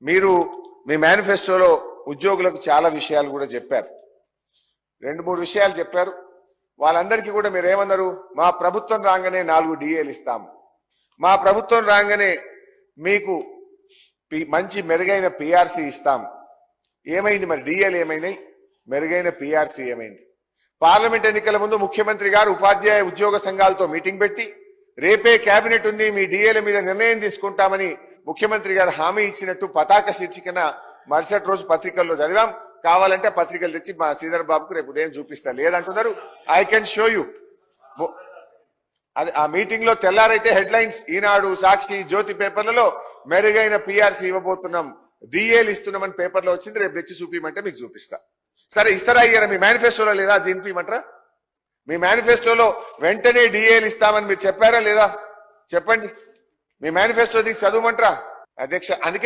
మీరు మీ మేనిఫెస్టోలో ఉద్యోగులకు చాలా విషయాలు కూడా చెప్పారు. 2-3 విషయాలు చెప్పారు. వాళ్ళందరికీ కూడా మీరు ఏమన్నారు? మా ప్రభుత్వం రాగానే 4 డిఏలు ఇస్తాం, మా ప్రభుత్వం రాగానే మీకు మంచి మెరుగైన పిఆర్సీ ఇస్తాం. ఏమైంది మరి? డిఏలు ఏమైనాయి? మెరుగైన పిఆర్సీ ఏమైంది? పార్లమెంట్ ఎన్నికల ముందు ముఖ్యమంత్రి గారు ఉపాధ్యాయ ఉద్యోగ సంఘాలతో మీటింగ్ పెట్టి రేపే కేబినెట్ ఉంది, మీ డిఏల మీద నిర్ణయం తీసుకుంటామని ముఖ్యమంత్రి గారు హామీ ఇచ్చినట్టు పతాక శీర్షికన మరుసటి రోజు పత్రికల్లో చదివాం. కావాలంటే పత్రికలు తెచ్చి మా శ్రీధర్ బాబుకు రేపు ఉదయం చూపిస్తా. లేదంటున్నారు. I can show you. అది ఆ మీటింగ్ లో తెల్లారైతే హెడ్లైన్స్ ఈనాడు, సాక్షి, జ్యోతి పేపర్లలో మెరుగైన పిఆర్సీ ఇవ్వబోతున్నాం, డిఏలు ఇస్తున్నామని పేపర్లో వచ్చింది. రేపు తెచ్చి చూపించమంటే మీకు చూపిస్తా. సరే ఇస్తారా ఇయ్యారా? మీ మేనిఫెస్టోలో లేదా? దింపిమంటారా? మీ మేనిఫెస్టోలో వెంటనే డిఏలు ఇస్తామని మీరు చెప్పారా లేదా? చెప్పండి. మీ మేనిఫెస్టో తీసి చదవమంటారా? అధ్యక్ష, అందుకే